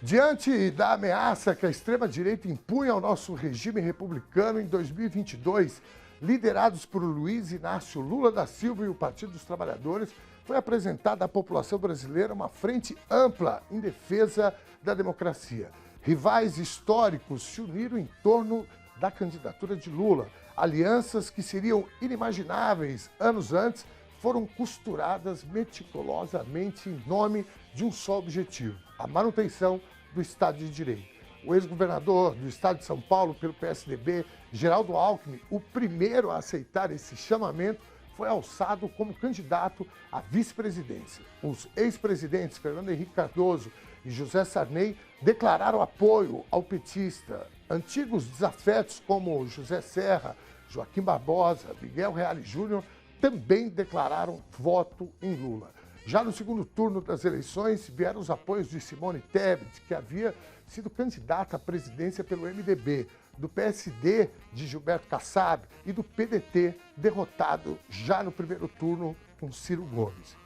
Diante da ameaça que a extrema-direita impunha ao nosso regime republicano em 2022, liderados por Luiz Inácio Lula da Silva e o Partido dos Trabalhadores, foi apresentada à população brasileira uma frente ampla em defesa da democracia. Rivais históricos se uniram em torno da candidatura de Lula. Alianças que seriam inimagináveis anos antes foram costuradas meticulosamente em nome de um só objetivo: a manutenção do Estado de Direito. O ex-governador do Estado de São Paulo pelo PSDB, Geraldo Alckmin, o primeiro a aceitar esse chamamento, foi alçado como candidato à vice-presidência. Os ex-presidentes Fernando Henrique Cardoso e José Sarney declararam apoio ao petista. Antigos desafetos como José Serra, Joaquim Barbosa, Miguel Reale Júnior também declararam voto em Lula. Já no segundo turno das eleições, vieram os apoios de Simone Tebet, que havia sido candidata à presidência pelo MDB, do PSD de Gilberto Kassab e do PDT, derrotado já no primeiro turno com Ciro Gomes.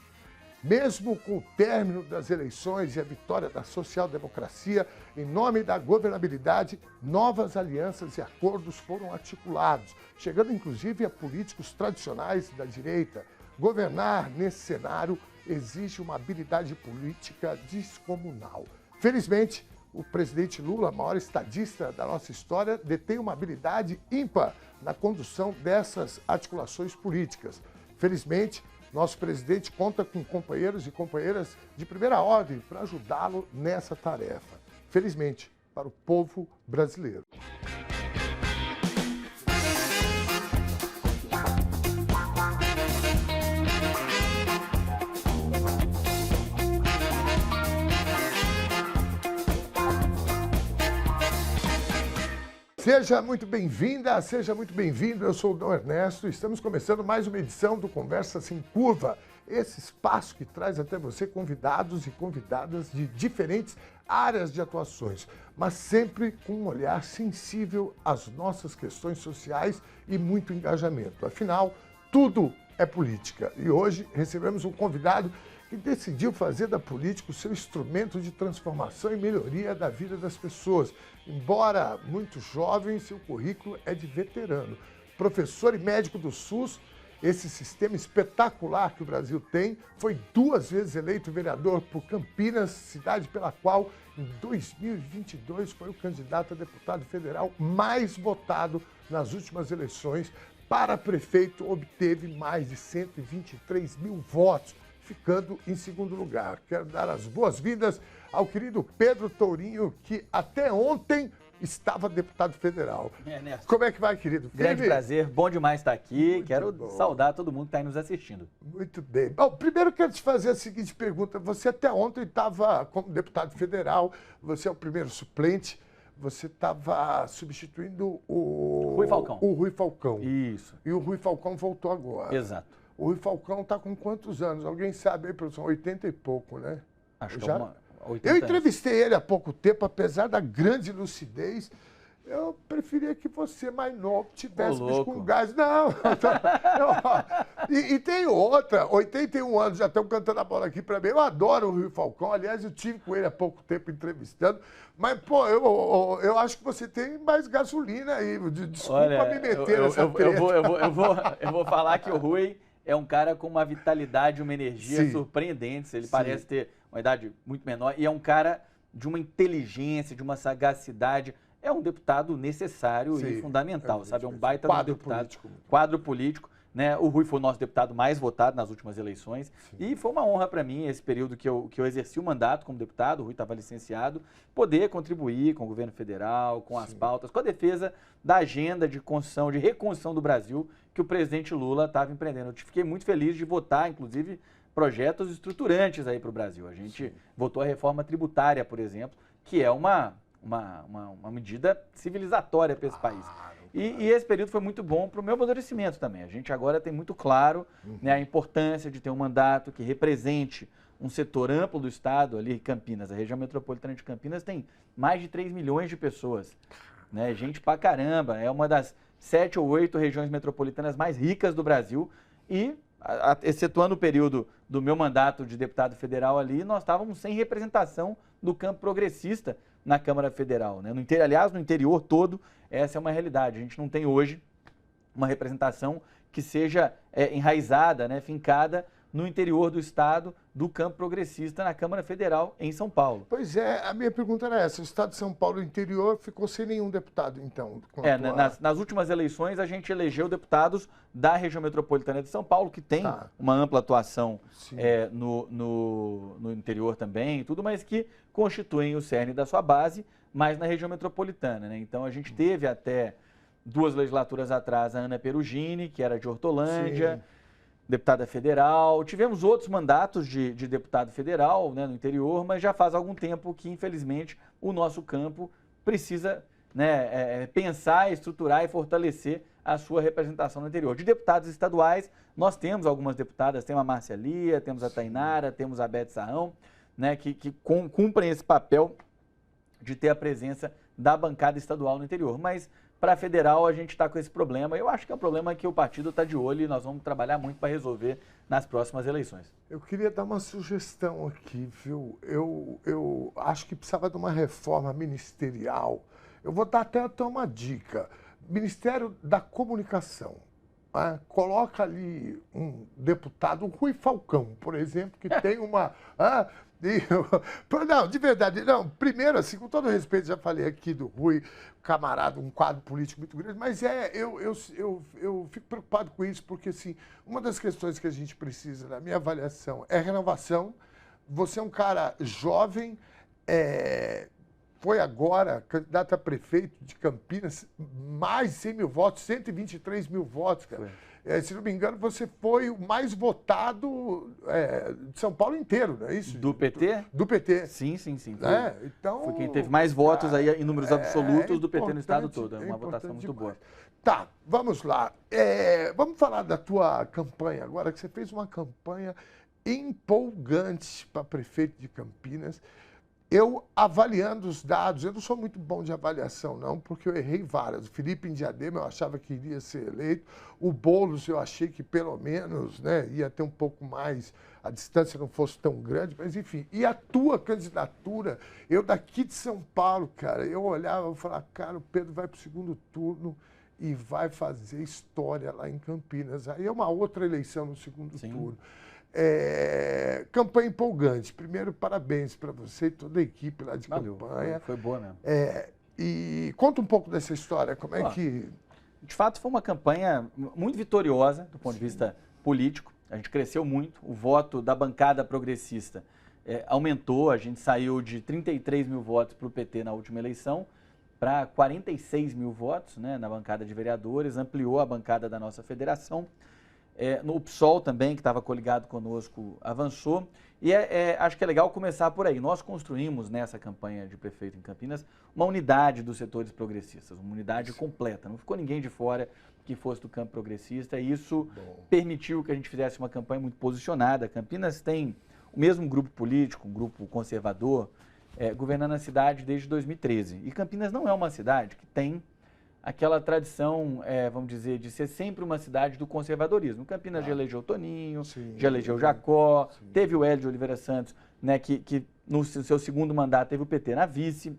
Mesmo com o término das eleições e a vitória da social-democracia, em nome da governabilidade, novas alianças e acordos foram articulados, chegando inclusive a políticos tradicionais da direita. Governar nesse cenário exige uma habilidade política descomunal. Felizmente, o presidente Lula, maior estadista da nossa história, detém uma habilidade ímpar na condução dessas articulações políticas. Felizmente, nosso presidente conta com companheiros e companheiras de primeira ordem para ajudá-lo nessa tarefa. Felizmente, para o povo brasileiro. Seja muito bem-vinda, seja muito bem-vindo. Eu sou o Dom Ernesto e estamos começando mais uma edição do Conversa Sem Curva, esse espaço que traz até você convidados e convidadas de diferentes áreas de atuações, mas sempre com um olhar sensível às nossas questões sociais e muito engajamento. Afinal, tudo é política. E hoje recebemos um convidado que decidiu fazer da política o seu instrumento de transformação e melhoria da vida das pessoas. Embora muito jovem, seu currículo é de veterano. Professor e médico do SUS, esse sistema espetacular que o Brasil tem, foi 2 vezes eleito vereador por Campinas, cidade pela qual, em 2022, foi o candidato a deputado federal mais votado nas últimas eleições. Para prefeito, obteve mais de 123 mil votos, ficando em segundo lugar. Quero dar as boas-vindas ao querido Pedro Tourinho, que até ontem estava deputado federal. Ernesto. Como é que vai, querido? Grande prazer, bom demais estar aqui. Muito Quero bom. saudar todo mundo que está aí nos assistindo. Muito bem. Bom, primeiro quero te fazer a seguinte pergunta. Você até ontem estava como deputado federal, você é o primeiro suplente, você estava substituindo o Rui Falcão. O Rui Falcão. Isso. E o Rui Falcão voltou agora. Exato. O Rui Falcão está com quantos anos? Alguém sabe aí, produção? 80 e pouco, né? Acho que Já? é uma 80 Eu anos. entrevistei ele há pouco tempo, apesar da grande lucidez. Eu preferia que você, mais novo, tivesse bicho com gás. Não. E tem outra, 81 anos, já estão cantando a bola aqui para mim. Eu adoro o Rui Falcão. Aliás, eu tive com ele há pouco tempo entrevistando. Mas, pô, eu acho que você tem mais gasolina aí. Desculpa. Olha, me meter nessa treta. Eu vou falar que o Rui é um cara com uma vitalidade, uma energia Sim. surpreendentes. Ele Sim. parece ter uma idade muito menor e é um cara de uma inteligência, de uma sagacidade. É um deputado necessário Sim, e fundamental, sabe? É um baita quadro deputado. político. Quadro político. Né? O Rui foi o nosso deputado mais votado nas últimas eleições. Sim. E foi uma honra para mim, esse período que eu exerci o mandato como deputado, o Rui estava licenciado, poder contribuir com o governo federal, com as pautas, com a defesa da agenda de construção, de reconstrução do Brasil que o presidente Lula estava empreendendo. Eu fiquei muito feliz de votar, inclusive, projetos estruturantes aí para o Brasil. A gente votou a reforma tributária, por exemplo, que é uma medida civilizatória para esse país. E esse período foi muito bom para o meu amadurecimento também. A gente agora tem muito claro, né, a importância de ter um mandato que represente um setor amplo do Estado, ali Campinas, a região metropolitana de Campinas tem mais de 3 milhões de pessoas. Né? Gente pra caramba, é uma das 7 ou 8 regiões metropolitanas mais ricas do Brasil e, excetuando o período do meu mandato de deputado federal ali, nós estávamos sem representação do campo progressista na Câmara Federal, né? Aliás, no interior todo, essa é uma realidade. A gente não tem hoje uma representação que seja enraizada, né, fincada no interior do Estado, do campo progressista na Câmara Federal em São Paulo. Pois é, a minha pergunta era essa, o Estado de São Paulo, o interior, ficou sem nenhum deputado, então? Nas últimas eleições, a gente elegeu deputados da região metropolitana de São Paulo, que tem uma ampla atuação no interior também, tudo, mas que constituem o cerne da sua base, mas na região metropolitana, né? Então, a gente teve até 2 legislaturas atrás a Ana Perugini, que era de Hortolândia, deputada federal. Tivemos outros mandatos de deputado federal, né, no interior, mas já faz algum tempo que, infelizmente, o nosso campo precisa, né, pensar, estruturar e fortalecer a sua representação no interior. De deputados estaduais, nós temos algumas deputadas, temos a Márcia Lia, temos a Tainara, temos a Beth Sarrão, né, que cumprem esse papel de ter a presença da bancada estadual no interior. Mas para a federal a gente está com esse problema. Eu acho que é um problema que o partido está de olho e nós vamos trabalhar muito para resolver nas próximas eleições. Eu queria dar uma sugestão aqui, viu? Eu acho que precisava de uma reforma ministerial. Eu vou dar até uma dica. Ministério da Comunicação. Coloca ali um deputado, o Rui Falcão, por exemplo, que tem uma... Não, de verdade, não. Primeiro, assim, com todo respeito, já falei aqui do Rui, camarada, um quadro político muito grande, mas eu fico preocupado com isso, porque, assim, uma das questões que a gente precisa, na minha avaliação, é renovação. Você é um cara jovem, foi agora candidato a prefeito de Campinas, mais de 100 mil votos, 123 mil votos, cara. Se não me engano, você foi o mais votado de São Paulo inteiro, não é isso? Do PT? Do PT. Sim. Então, foi quem teve mais votos aí em números absolutos do PT no estado todo. É uma votação muito boa. Tá, vamos lá. Vamos falar da tua campanha agora, que você fez uma campanha empolgante para prefeito de Campinas. Eu, avaliando os dados, eu não sou muito bom de avaliação, não, porque eu errei várias. O Felipe em Diadema eu achava que iria ser eleito. O Boulos eu achei que pelo menos, né, ia ter um pouco mais, a distância não fosse tão grande, mas enfim. E a tua candidatura, eu daqui de São Paulo, cara, eu olhava e falava, cara, o Pedro vai para o segundo turno e vai fazer história lá em Campinas. Aí é uma outra eleição no segundo turno. Campanha empolgante. Primeiro, parabéns para você e toda a equipe lá de campanha. Foi boa mesmo. E conta um pouco dessa história, como é que... De fato, foi uma campanha muito vitoriosa do ponto de vista político. A gente cresceu muito. O voto da bancada progressista aumentou. A gente saiu de 33 mil votos para o PT na última eleição para 46 mil votos, né, na bancada de vereadores. Ampliou a bancada da nossa federação. No PSOL também, que estava coligado conosco, avançou. E acho que é legal começar por aí. Nós construímos nessa campanha de prefeito em Campinas uma unidade dos setores progressistas, uma unidade completa. Não ficou ninguém de fora que fosse do campo progressista. E isso permitiu que a gente fizesse uma campanha muito posicionada. Campinas tem o mesmo grupo político, um grupo conservador, governando a cidade desde 2013. E Campinas não é uma cidade que tem aquela tradição, vamos dizer, de ser sempre uma cidade do conservadorismo. Campinas já elegeu Toninho, já elegeu Jacó, teve o Hélio de Oliveira Santos, né, que no seu segundo mandato teve o PT na vice.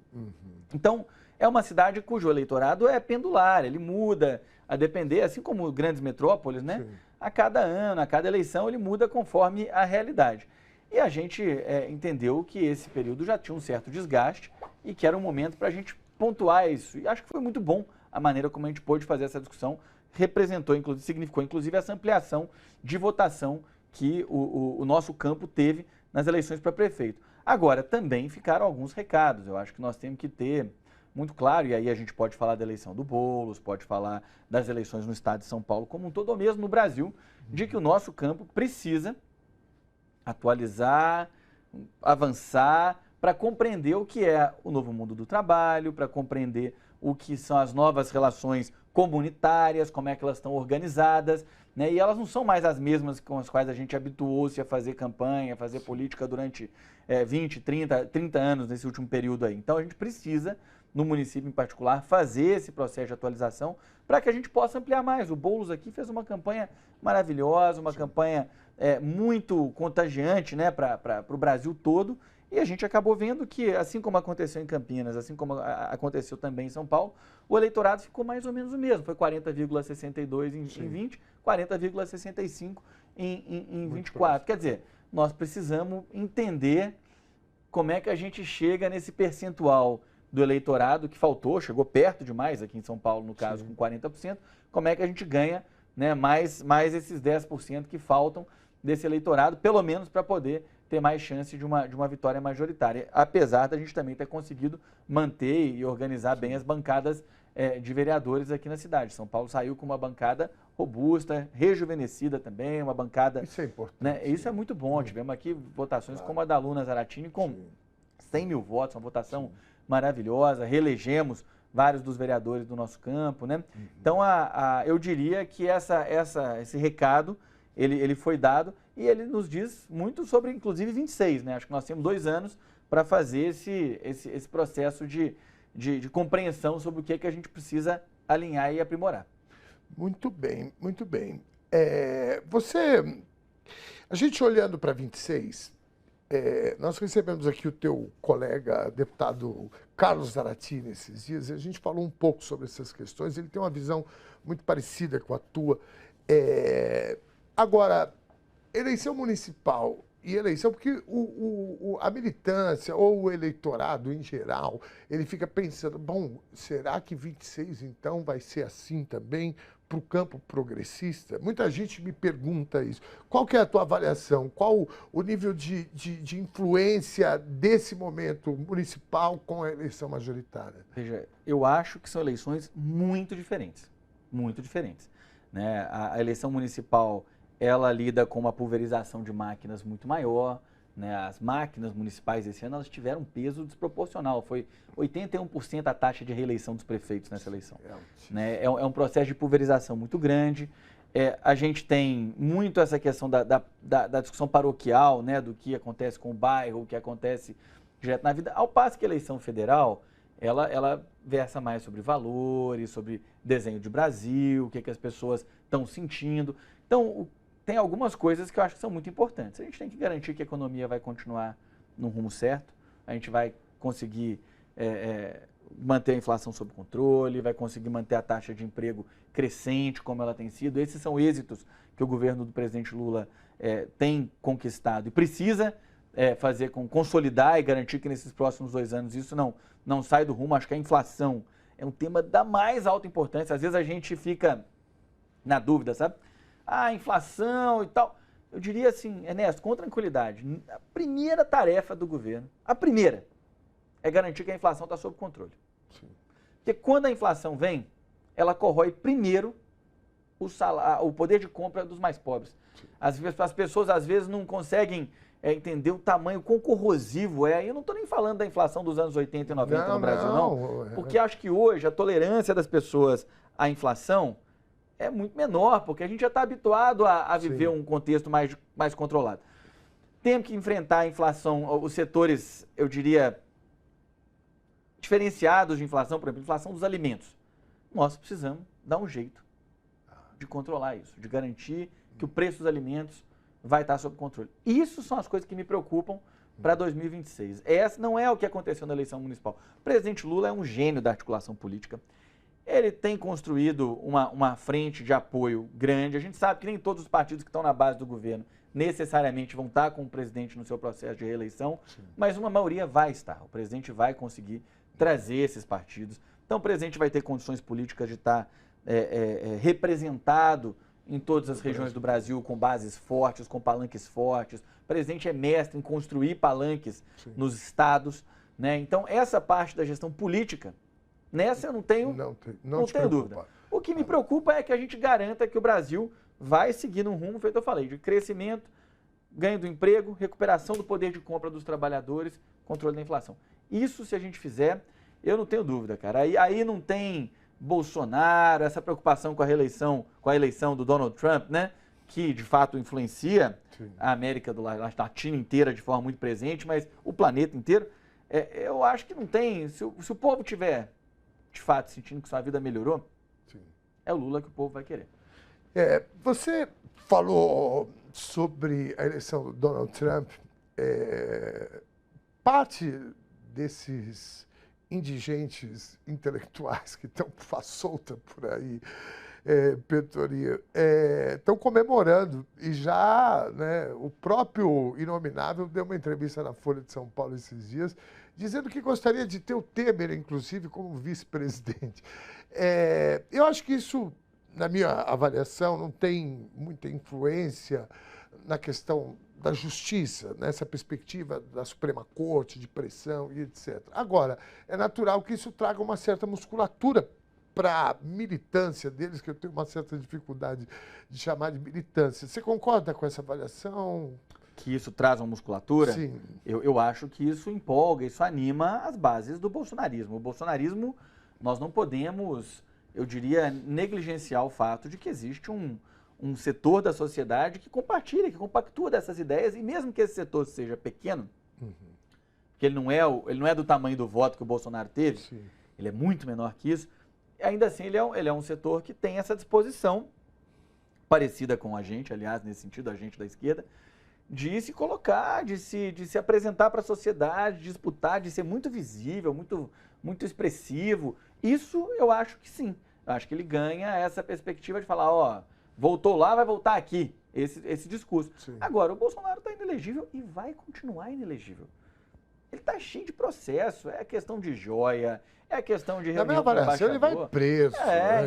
Então, é uma cidade cujo eleitorado é pendular, ele muda a depender, assim como grandes metrópoles, né? A cada ano, a cada eleição, ele muda conforme a realidade. E a gente entendeu que esse período já tinha um certo desgaste e que era um momento para a gente pontuar isso. E acho que foi muito bom a maneira como a gente pôde fazer essa discussão, significou inclusive essa ampliação de votação que o nosso campo teve nas eleições para prefeito. Agora, também ficaram alguns recados. Eu acho que nós temos que ter muito claro, e aí a gente pode falar da eleição do Boulos, pode falar das eleições no estado de São Paulo como um todo, ou mesmo no Brasil, de que o nosso campo precisa atualizar, avançar, para compreender o que é o novo mundo do trabalho, para compreender o que são as novas relações comunitárias, como é que elas estão organizadas, né? E elas não são mais as mesmas com as quais a gente habituou-se a fazer campanha, a fazer política durante 20, 30 anos nesse último período aí. Então a gente precisa, no município em particular, fazer esse processo de atualização para que a gente possa ampliar mais. O Boulos aqui fez uma campanha maravilhosa, uma campanha muito contagiante, né, para o Brasil todo, E a gente acabou vendo que, assim como aconteceu em Campinas, assim como aconteceu também em São Paulo, o eleitorado ficou mais ou menos o mesmo. Foi 40,62 em 20, 40,65 em 24. Quer dizer, nós precisamos entender como é que a gente chega nesse percentual do eleitorado que faltou, chegou perto demais aqui em São Paulo, no caso, com 40%, como é que a gente ganha, né, mais esses 10% que faltam desse eleitorado, pelo menos para poder ter mais chance de uma vitória majoritária, apesar da gente também ter conseguido manter e organizar bem as bancadas de vereadores aqui na cidade. São Paulo saiu com uma bancada robusta, rejuvenescida também, uma bancada... Isso é importante. Né, isso é muito bom. Tivemos aqui votações como a da Luna Zaratini, com 100 mil votos, uma votação maravilhosa, reelegemos vários dos vereadores do nosso campo, né? Então, eu diria que esse recado, ele foi dado e ele nos diz muito sobre, inclusive, 26, né? Acho que nós temos 2 anos para fazer esse processo de compreensão sobre o que a gente precisa alinhar e aprimorar. Muito bem, muito bem. A gente olhando para 26, nós recebemos aqui o teu colega, deputado Carlos Zaratini, esses dias, e a gente falou um pouco sobre essas questões. Ele tem uma visão muito parecida com a tua. Agora, eleição municipal e eleição, porque a militância ou o eleitorado em geral, ele fica pensando, bom, será que 26 então vai ser assim também para o campo progressista? Muita gente me pergunta isso. Qual que é a tua avaliação? Qual o nível de influência desse momento municipal com a eleição majoritária? Veja, eu acho que são eleições muito diferentes, né? A eleição municipal, ela lida com uma pulverização de máquinas muito maior, né? As máquinas municipais esse ano, elas tiveram um peso desproporcional. Foi 81% a taxa de reeleição dos prefeitos nessa eleição. Né? É um processo de pulverização muito grande. A gente tem muito essa questão da discussão paroquial, né? Do que acontece com o bairro, o que acontece direto na vida. Ao passo que a eleição federal, ela versa mais sobre valores, sobre desenho de Brasil, o que as pessoas estão sentindo. Então, tem algumas coisas que eu acho que são muito importantes. A gente tem que garantir que a economia vai continuar no rumo certo, a gente vai conseguir manter a inflação sob controle, vai conseguir manter a taxa de emprego crescente como ela tem sido. Esses são êxitos que o governo do presidente Lula tem conquistado e precisa consolidar e garantir que nesses próximos 2 anos isso não sai do rumo. Acho que a inflação é um tema da mais alta importância. Às vezes a gente fica na dúvida, sabe? A inflação e tal. Eu diria assim, Ernesto, com tranquilidade, a primeira tarefa do governo, é garantir que a inflação está sob controle. Sim. Porque quando a inflação vem, ela corrói primeiro o poder de compra dos mais pobres. As pessoas, às vezes, não conseguem entender o tamanho, quão corrosivo é. E eu não estou nem falando da inflação dos anos 80 e 90 no Brasil, não. Porque acho que hoje a tolerância das pessoas à inflação é muito menor, porque a gente já está habituado a viver um contexto mais controlado. Temos que enfrentar a inflação, os setores, eu diria, diferenciados de inflação, por exemplo, inflação dos alimentos. Nós precisamos dar um jeito de controlar isso, de garantir que o preço dos alimentos vai estar sob controle. Isso são as coisas que me preocupam para 2026. Essa não é o que aconteceu na eleição municipal. O presidente Lula é um gênio da articulação política. Ele tem construído uma frente de apoio grande. A gente sabe que nem todos os partidos que estão na base do governo necessariamente vão estar com o presidente no seu processo de reeleição, mas uma maioria vai estar. O presidente vai conseguir trazer esses partidos. Então o presidente vai ter condições políticas de estar representado em todas as regiões do Brasil, com bases fortes, com palanques fortes. O presidente é mestre em construir palanques nos estados, né? Então essa parte da gestão política, nessa eu não tenho dúvida. O que me preocupa é que a gente garanta que o Brasil vai seguir num rumo, feito eu falei, de crescimento, ganho do emprego, recuperação do poder de compra dos trabalhadores, controle da inflação. Isso, se a gente fizer, eu não tenho dúvida, cara. Aí não tem Bolsonaro, essa preocupação com a eleição do Donald Trump, né? Que de fato influencia a América Latina inteira de forma muito presente, mas o planeta inteiro. Eu acho que não tem. Se o povo tiver de fato sentindo que sua vida melhorou, é o Lula que o povo vai querer. Você falou sobre a eleição do Donald Trump. parte desses indigentes intelectuais que estão solta por aí, Pentoria, estão comemorando. E já, né, o próprio Inominável deu uma entrevista na Folha de São Paulo esses dias, dizendo que gostaria de ter o Temer, inclusive, como vice-presidente. Eu acho que isso, na minha avaliação, não tem muita influência na questão da justiça, nessa perspectiva da Suprema Corte, de pressão e etc. Agora, é natural que isso traga uma certa musculatura para a militância deles, que eu tenho uma certa dificuldade de chamar de militância. Você concorda com essa avaliação? Que isso traz uma musculatura? Sim. Eu acho que isso empolga, isso anima as bases do bolsonarismo. O bolsonarismo, nós não podemos, eu diria, negligenciar o fato de que existe um setor da sociedade que compartilha, que compactua dessas ideias, e mesmo que esse setor seja pequeno, porque ele não é do tamanho do voto que o Bolsonaro teve, sim, ele é muito menor que isso, ainda assim ele é um setor que tem essa disposição, parecida com a gente, aliás, nesse sentido, a gente da esquerda, de se colocar, de se apresentar para a sociedade, de disputar, de ser muito visível, muito expressivo. Isso eu acho que sim. Eu acho que ele ganha essa perspectiva de falar, ó, voltou lá, vai voltar aqui. Esse discurso. Sim. Agora, o Bolsonaro está inelegível e vai continuar inelegível. Ele está cheio de processo, é questão de joia, é questão de reunião com o embaixador. Ele vai preso.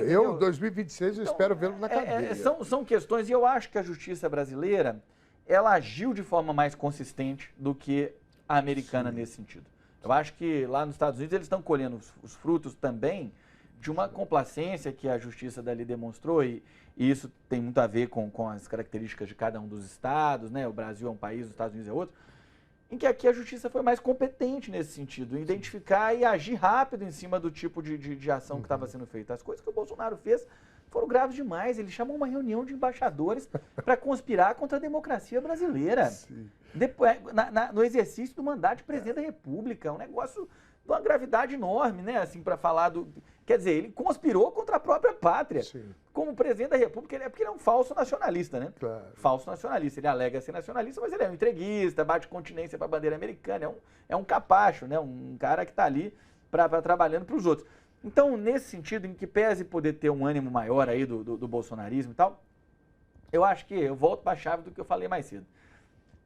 Eu, em 2026, eu espero vê-lo na cadeia. São questões, e eu acho que a justiça brasileira, ela agiu de forma mais consistente do que a americana, sim, nesse sentido. Eu acho que lá nos Estados Unidos eles estão colhendo os frutos também de uma complacência que a justiça dali demonstrou, e isso tem muito a ver com as características de cada um dos estados, né? O Brasil é um país, os Estados Unidos é outro, em que aqui a justiça foi mais competente nesse sentido, em identificar e agir rápido em cima do tipo de ação que estava sendo feita. As coisas que o Bolsonaro fez foram graves demais. Ele chamou uma reunião de embaixadores para conspirar contra a democracia brasileira. Depois, no exercício do mandato de presidente da República. Um negócio de uma gravidade enorme, né? Assim, para falar do... Quer dizer, ele conspirou contra a própria pátria. Sim. Como presidente da República, porque ele é um falso nacionalista, né? Claro. Falso nacionalista. Ele alega ser nacionalista, mas ele é um entreguista, bate continência para a bandeira americana. É um capacho, né? Um cara que está ali trabalhando para os outros. Então, nesse sentido, em que pese poder ter um ânimo maior aí do bolsonarismo e tal, eu acho que eu volto para a chave do que eu falei mais cedo.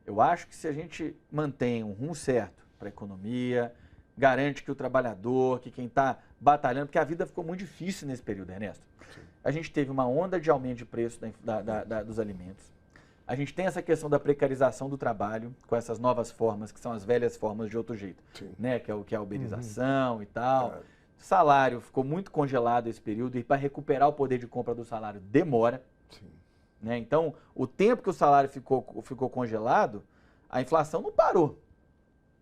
Eu acho que se a gente mantém um rumo certo para a economia, garante que o trabalhador, que quem está batalhando, porque a vida ficou muito difícil nesse período, Ernesto. Sim. A gente teve uma onda de aumento de preço dos alimentos. A gente tem essa questão da precarização do trabalho, com essas novas formas, que são as velhas formas de outro jeito, né? Que é a uberização e tal. Claro. Salário ficou muito congelado esse período, e para recuperar o poder de compra do salário demora. Sim. Né? Então, o tempo que o salário ficou congelado, a inflação não parou.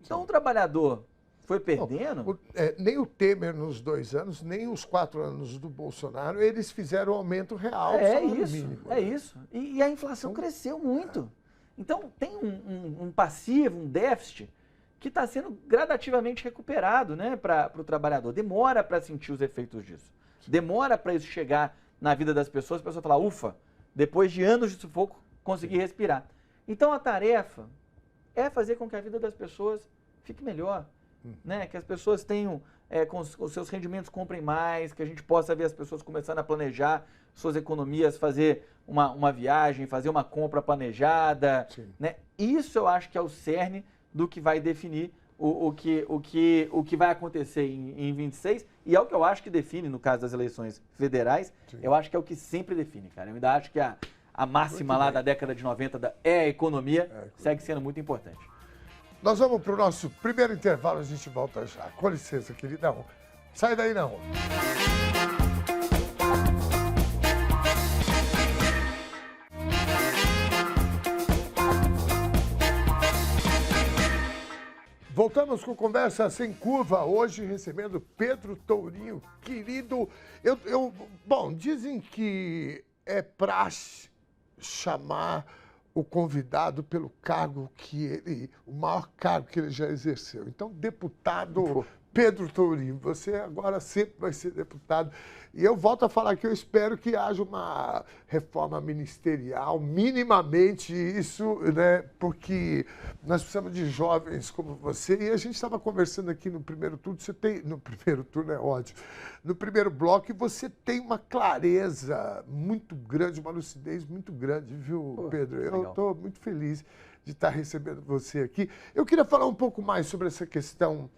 Então, o trabalhador foi perdendo. Nem o Temer nos 2 anos, nem os 4 anos do Bolsonaro, eles fizeram aumento real do salário mínimo. É isso. E a inflação cresceu muito. Então, tem um passivo, um déficit, que está sendo gradativamente recuperado, né, para o trabalhador. Demora para sentir os efeitos disso. Sim. Demora para isso chegar na vida das pessoas, a pessoa falar, ufa, depois de anos de sufoco, consegui respirar. Então, a tarefa é fazer com que a vida das pessoas fique melhor, né? Que as pessoas tenham, com os seus rendimentos comprem mais, que a gente possa ver as pessoas começando a planejar suas economias, fazer uma viagem, fazer uma compra planejada, né? Isso eu acho que é o cerne do que vai definir o que vai acontecer em 26, e é o que eu acho que define, no caso das eleições federais, eu acho que é o que sempre define, cara. Eu ainda acho que a máxima lá da década de 90 é a economia, segue sendo muito importante. Nós vamos para o nosso primeiro intervalo, a gente volta já. Com licença, queridão. Sai daí não. Voltamos com Conversa Sem Curva, hoje recebendo Pedro Tourinho, querido. Bom, dizem que é praxe chamar o convidado pelo cargo o maior cargo que ele já exerceu. Então, deputado Pedro Tourinho, você agora sempre vai ser deputado. E eu volto a falar que eu espero que haja uma reforma ministerial, minimamente isso, né? Porque nós precisamos de jovens como você. E a gente estava conversando aqui no primeiro turno, no primeiro turno é ótimo, no primeiro bloco, e você tem uma clareza muito grande, uma lucidez muito grande, viu, Pedro? Eu estou muito feliz de estar recebendo você aqui. Eu queria falar um pouco mais sobre essa questão.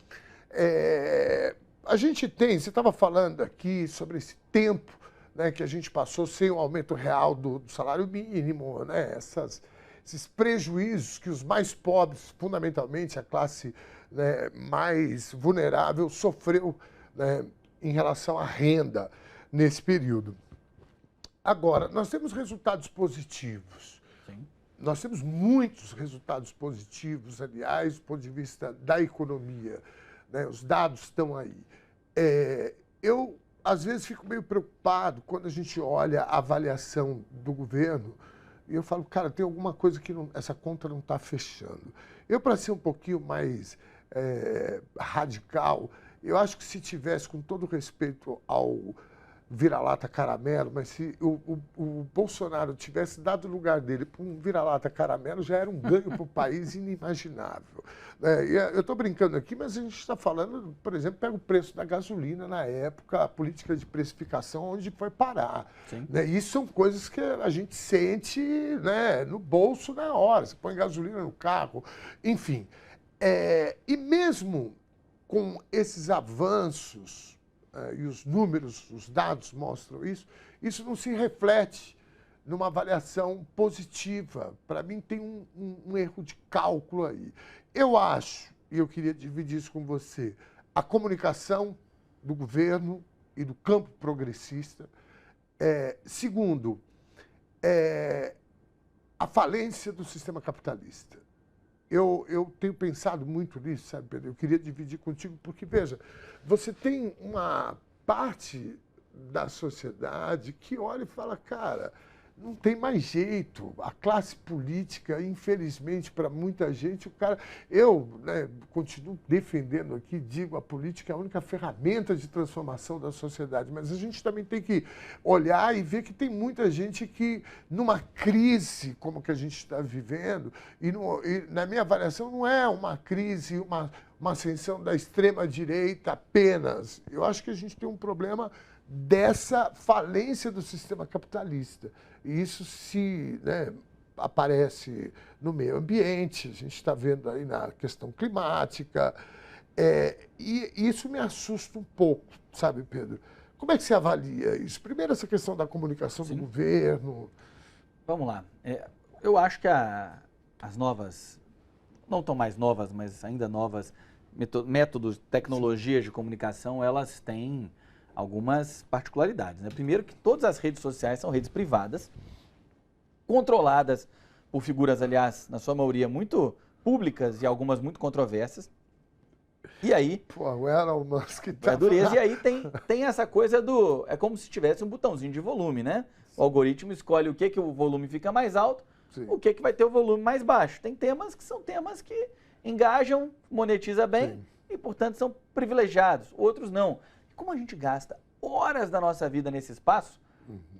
A gente tem, você estava falando aqui sobre esse tempo, né, que a gente passou sem o aumento real do salário mínimo, né, esses prejuízos que os mais pobres, fundamentalmente a classe, né, mais vulnerável, sofreu, né, em relação à renda nesse período. Agora, nós temos resultados positivos. Sim. Nós temos muitos resultados positivos, aliás, do ponto de vista da economia. Né, os dados estão aí. Eu, às vezes, fico meio preocupado quando a gente olha a avaliação do governo e eu falo, cara, tem alguma coisa que essa conta não está fechando. Eu, para ser um pouquinho mais radical, eu acho que se tivesse, com todo respeito ao vira-lata caramelo, mas se o Bolsonaro tivesse dado o lugar dele para um vira-lata caramelo, já era um ganho para o país inimaginável. Eu estou brincando aqui, mas a gente está falando, por exemplo, pega o preço da gasolina na época, a política de precificação, onde foi parar. Né? Isso são coisas que a gente sente, né, no bolso na hora. Você põe gasolina no carro, enfim. E mesmo com esses avanços, e os números, os dados mostram isso não se reflete numa avaliação positiva. Para mim, tem um erro de cálculo aí. Eu acho, e eu queria dividir isso com você, a comunicação do governo e do campo progressista. Segundo, a falência do sistema capitalista. Eu tenho pensado muito nisso, sabe, Pedro? Eu queria dividir contigo, porque, veja, você tem uma parte da sociedade que olha e fala, cara, não tem mais jeito. A classe política, infelizmente, para muita gente, eu, né, continuo defendendo aqui, digo, a política é a única ferramenta de transformação da sociedade, mas a gente também tem que olhar e ver que tem muita gente que, numa crise como que a gente está vivendo, e na minha avaliação não é uma crise, uma ascensão da extrema-direita apenas. Eu acho que a gente tem um problema dessa falência do sistema capitalista. E isso aparece no meio ambiente, a gente está vendo aí na questão climática, e isso me assusta um pouco, sabe, Pedro? Como é que você avalia isso? Primeiro, essa questão da comunicação do governo. Vamos lá. Eu acho que as novas, não tão mais novas, mas ainda novas, métodos, tecnologias de comunicação, elas têm algumas particularidades, né? Primeiro que todas as redes sociais são redes privadas, controladas por figuras, aliás, na sua maioria, muito públicas e algumas muito controversas. E aí... Pô, o Elon Musk tá... dureza. E aí tem essa coisa do... É como se tivesse um botãozinho de volume, né? O algoritmo escolhe o que o volume fica mais alto, o que vai ter o volume mais baixo. Tem temas que são temas que engajam, monetiza bem e, portanto, são privilegiados. Outros não. Como a gente gasta horas da nossa vida nesse espaço,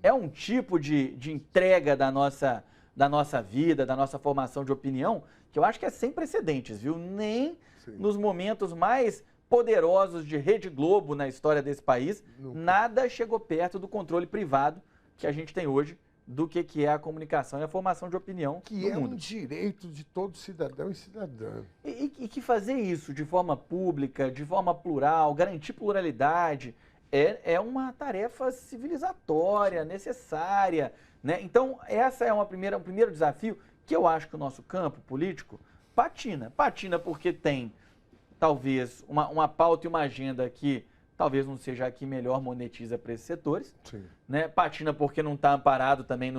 é um tipo de entrega da nossa vida, da nossa formação de opinião, que eu acho que é sem precedentes, viu? Nem nos momentos mais poderosos de Rede Globo na história desse país, nada chegou perto do controle privado que a gente tem hoje do que é a comunicação e a formação de opinião que é um direito de todo cidadão e cidadã. E que fazer isso de forma pública, de forma plural, garantir pluralidade, é uma tarefa civilizatória, necessária, né? Então, essa é um primeiro desafio que eu acho que o nosso campo político patina. Patina porque tem, talvez, uma pauta e uma agenda que talvez não seja a que melhor monetiza para esses setores. Né? Patina porque não está amparado também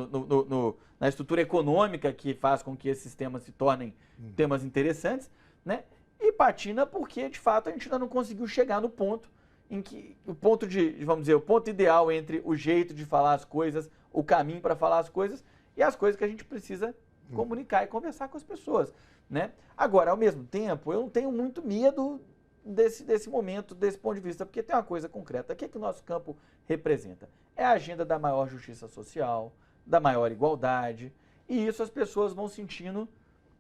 na estrutura econômica que faz com que esses temas se tornem temas interessantes. Né? E patina porque, de fato, a gente ainda não conseguiu chegar no ponto em que o ponto o ponto ideal entre o jeito de falar as coisas, o caminho para falar as coisas e as coisas que a gente precisa comunicar e conversar com as pessoas. Né? Agora, ao mesmo tempo, eu não tenho muito medo desse momento, desse ponto de vista, porque tem uma coisa concreta. O que o nosso campo representa? É a agenda da maior justiça social, da maior igualdade, e isso as pessoas vão sentindo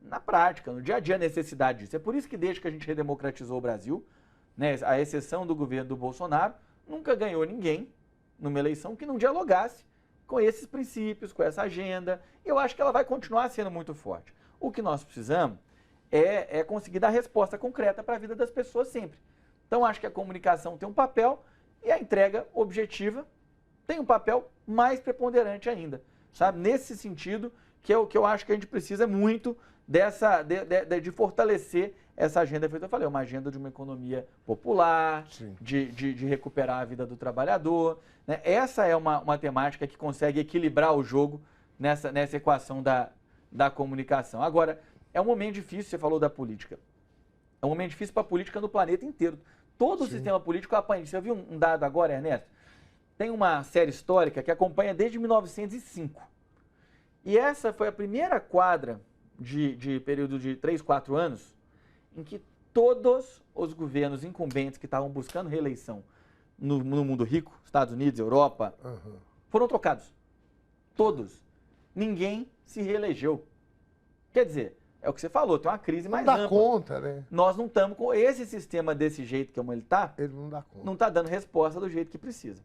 na prática, no dia a dia, a necessidade disso. É por isso que desde que a gente redemocratizou o Brasil, né, a exceção do governo do Bolsonaro, nunca ganhou ninguém numa eleição que não dialogasse com esses princípios, com essa agenda. E eu acho que ela vai continuar sendo muito forte. O que nós precisamos é conseguir dar resposta concreta para a vida das pessoas sempre. Então, acho que a comunicação tem um papel e a entrega objetiva tem um papel mais preponderante ainda, sabe? Nesse sentido, que é o que eu acho que a gente precisa muito de fortalecer essa agenda feita, eu falei, uma agenda de uma economia popular, de recuperar a vida do trabalhador, né? Essa é uma temática que consegue equilibrar o jogo nessa equação da comunicação. Agora, é um momento difícil, você falou da política, é um momento difícil para a política no planeta inteiro. Todo o sistema político apanha. Você viu um dado agora, Ernesto? Tem uma série histórica que acompanha desde 1905. E essa foi a primeira quadra de período de 3, 4 anos em que todos os governos incumbentes que estavam buscando reeleição no mundo rico, Estados Unidos, Europa, foram trocados. Todos. Ninguém se reelegeu. Quer dizer, é o que você falou, tem uma crise mais ampla. Não dá conta, né? Nós não estamos com esse sistema desse jeito como ele está. Ele não dá conta. Não está dando resposta do jeito que precisa.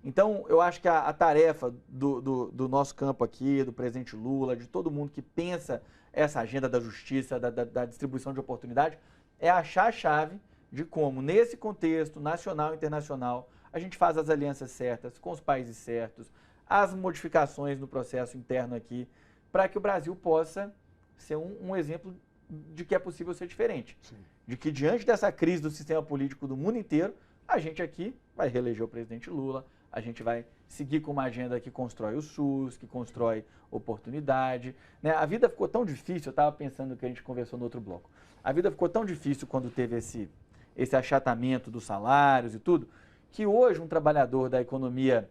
Então, eu acho que a tarefa do nosso campo aqui, do presidente Lula, de todo mundo que pensa essa agenda da justiça, da distribuição de oportunidade, é achar a chave de como, nesse contexto nacional e internacional, a gente faz as alianças certas, com os países certos, as modificações no processo interno aqui, para que o Brasil possa ser um exemplo de que é possível ser diferente. Sim. De que, diante dessa crise do sistema político do mundo inteiro, a gente aqui vai reeleger o presidente Lula, a gente vai seguir com uma agenda que constrói o SUS, que constrói oportunidade, né? A vida ficou tão difícil, eu estava pensando que a gente conversou no outro bloco, a vida ficou tão difícil quando teve esse achatamento dos salários e tudo, que hoje um trabalhador da economia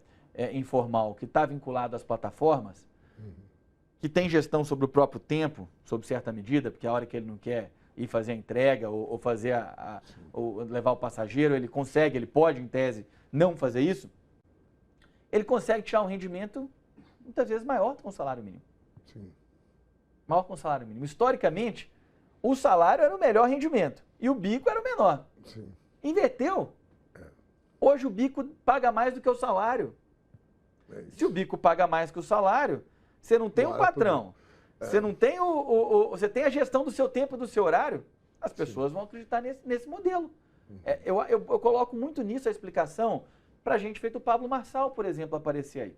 informal que está vinculado às plataformas, que tem gestão sobre o próprio tempo, sob certa medida, porque a hora que ele não quer ir fazer a entrega ou fazer ou levar o passageiro, ele consegue, ele pode, em tese, não fazer isso, ele consegue tirar um rendimento muitas vezes maior que um salário mínimo. Sim. Maior que um salário mínimo. Historicamente, o salário era o melhor rendimento e o bico era o menor. Sim. Inverteu. Hoje o bico paga mais do que o salário. Se o bico paga mais que o salário, você não tem um patrão, você não tem você tem a gestão do seu tempo e do seu horário, as pessoas vão acreditar nesse modelo. Eu coloco muito nisso a explicação para gente feito o Pablo Marçal, por exemplo, aparecer aí.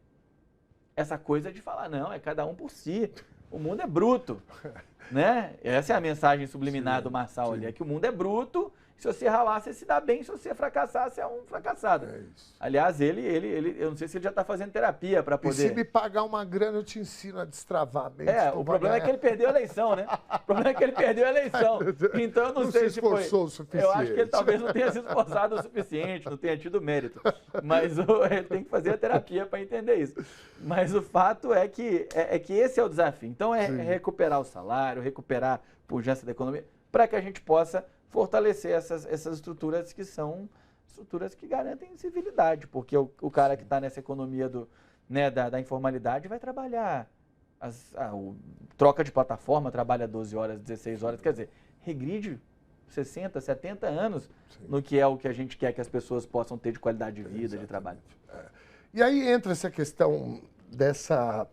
Essa coisa de falar, não, é cada um por si, o mundo é bruto, né? Essa é a mensagem subliminar do Marçal ali, é que o mundo é bruto, se você ralar, você se dá bem, se você fracassar, você é um fracassado. É isso. Aliás, eu não sei se ele já está fazendo terapia para poder... E se me pagar uma grana, eu te ensino a destravar a mente. O problema é que ele perdeu a eleição, né? O problema é que ele perdeu a eleição. Então, eu não sei se foi... o suficiente. Eu acho que ele talvez não tenha se esforçado o suficiente, não tenha tido mérito. Mas ele tem que fazer a terapia para entender isso. Mas o fato é que esse é o desafio. Então, é recuperar o salário, recuperar a pujança da economia, para que a gente possa fortalecer essas estruturas que são estruturas que garantem civilidade, porque o cara que está nessa economia da informalidade vai trabalhar, troca de plataforma, trabalha 12 horas, 16 horas, quer dizer, regride 60, 70 anos no que é o que a gente quer que as pessoas possam ter de qualidade de vida, de trabalho. E aí entra essa questão dessa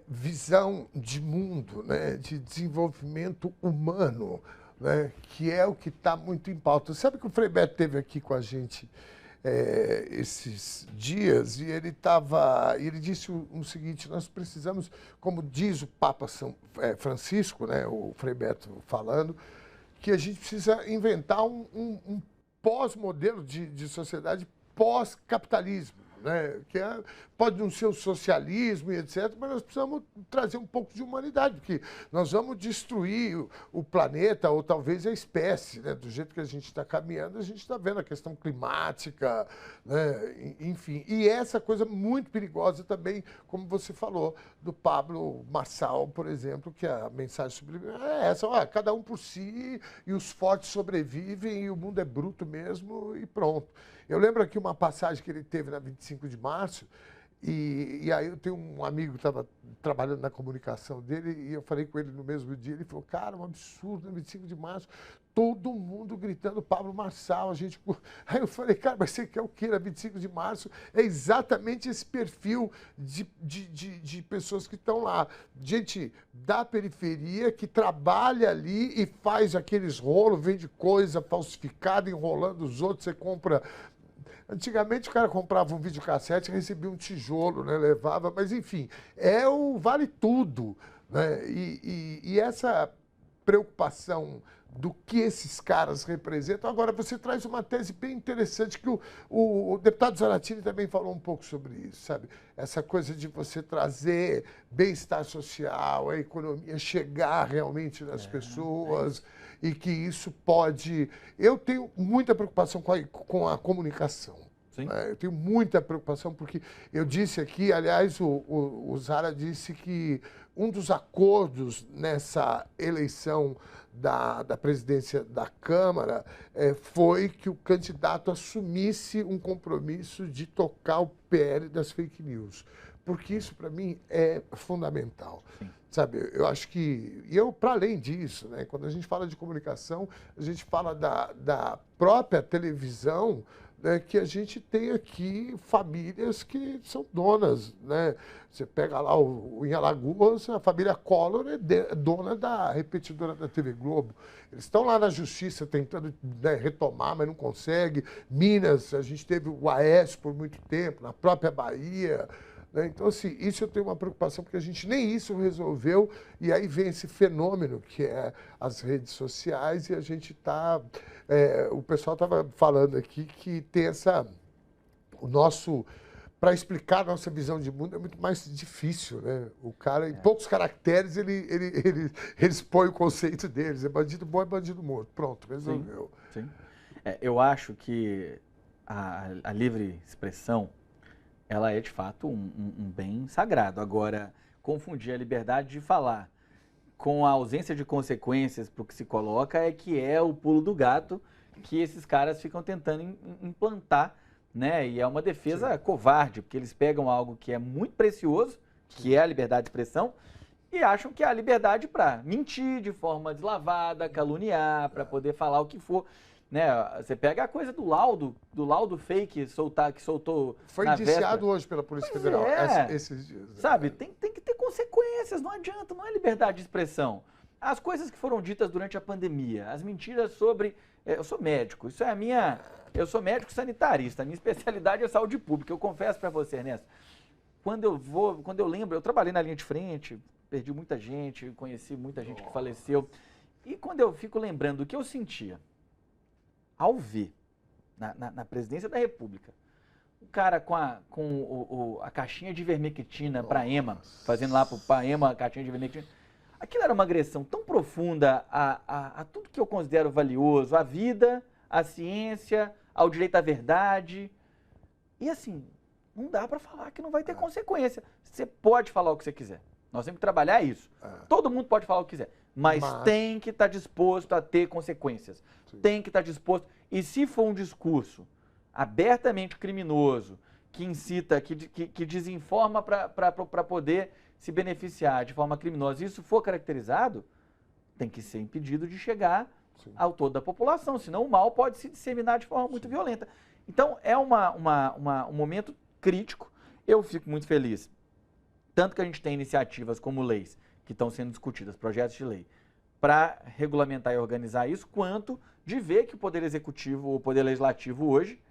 visão de mundo, né, de desenvolvimento humano, né, que é o que está muito em pauta. Sabe que o Frei Beto esteve aqui com a gente esses dias e ele disse o seguinte: nós precisamos, como diz o Papa Francisco, né, o Frei Beto falando, que a gente precisa inventar um pós-modelo de sociedade pós-capitalismo. né? Pode não ser o socialismo e etc., mas nós precisamos trazer um pouco de humanidade, porque nós vamos destruir o planeta ou talvez a espécie, né? Do jeito que a gente está caminhando, a gente está vendo a questão climática, né? Enfim. E essa coisa muito perigosa também, como você falou, do Pablo Marçal, por exemplo, que a mensagem subliminar é essa: cada um por si, e os fortes sobrevivem, e o mundo é bruto mesmo, e pronto. Eu lembro aqui uma passagem que ele teve na 25 de março, e aí eu tenho um amigo que estava trabalhando na comunicação dele, e eu falei com ele no mesmo dia, ele falou: cara, um absurdo, na 25 de março, todo mundo gritando Pablo Marçal, a gente... Aí eu falei: cara, mas você quer o quê? Na 25 de março é exatamente esse perfil de pessoas que estão lá, gente da periferia que trabalha ali e faz aqueles rolos, vende coisa falsificada, enrolando os outros, você compra... Antigamente o cara comprava um videocassete e recebia um tijolo, né? Levava, mas enfim, vale tudo, né? E essa preocupação do que esses caras representam. Agora, você traz uma tese bem interessante, que o deputado Zaratini também falou um pouco sobre isso, sabe? Essa coisa de você trazer bem-estar social, a economia chegar realmente nas pessoas, e que isso pode... Eu tenho muita preocupação com a comunicação. Sim. Eu tenho muita preocupação, porque eu disse aqui, aliás, o Zara disse que um dos acordos nessa eleição da presidência da Câmara foi que o candidato assumisse um compromisso de tocar o PL das fake news, porque isso, para mim, é fundamental. Sim. Sabe, eu acho que... E para além disso, né, quando a gente fala de comunicação, a gente fala da própria televisão, né, que a gente tem aqui famílias que são donas, né? Você pega lá em Alagoas, a família Collor é dona da repetidora da TV Globo. Eles estão lá na justiça tentando, né, retomar, mas não consegue. Minas, a gente teve o AES por muito tempo, na própria Bahia, né? Então, assim, isso eu tenho uma preocupação, porque a gente nem isso resolveu, e aí vem esse fenômeno que é as redes sociais, e a gente está... o pessoal estava falando aqui que tem para explicar a nossa visão de mundo é muito mais difícil, né? O cara, em poucos caracteres, ele expõe o conceito deles. É bandido bom, é bandido morto. Pronto, resolveu. Sim, sim. Eu acho que a livre expressão, ela é, de fato, um bem sagrado. Agora, confundir a liberdade de falar com a ausência de consequências para o que se coloca é o pulo do gato que esses caras ficam tentando implantar, né? E é uma defesa covarde, porque eles pegam algo que é muito precioso, que é a liberdade de expressão, e acham que é a liberdade para mentir de forma deslavada, caluniar, para poder falar o que for. Né? Você pega a coisa do laudo fake que soltou. Foi indiciado hoje pela Polícia Federal esses dias. Né? Sabe, tem que ter consequências, não adianta, não é liberdade de expressão. As coisas que foram ditas durante a pandemia, as mentiras sobre... Eu sou médico, isso é eu sou médico sanitarista, a minha especialidade é saúde pública. Eu confesso para você, Ernesto, quando eu lembro, eu trabalhei na linha de frente, perdi muita gente, conheci muita gente que faleceu, e quando eu fico lembrando do que eu sentia ao ver, na presidência da República, o cara com a caixinha de ivermectina para EMA, fazendo lá para EMA a caixinha de ivermectina, aquilo era uma agressão tão profunda a tudo que eu considero valioso, à vida, à ciência, ao direito à verdade. E assim, não dá para falar que não vai ter consequência. Você pode falar o que você quiser. Nós temos que trabalhar isso. Todo mundo pode falar o que quiser. Mas tem que estar disposto a ter consequências. Sim. Tem que estar disposto. E se for um discurso abertamente criminoso, que incita, que desinforma para poder se beneficiar de forma criminosa, e isso for caracterizado, tem que ser impedido de chegar ao todo da população, senão o mal pode se disseminar de forma muito violenta. Então, é um momento crítico. Eu fico muito feliz, tanto que a gente tem iniciativas como leis que estão sendo discutidas, projetos de lei, para regulamentar e organizar isso, quanto de ver que o Poder Executivo, o Poder Legislativo hoje,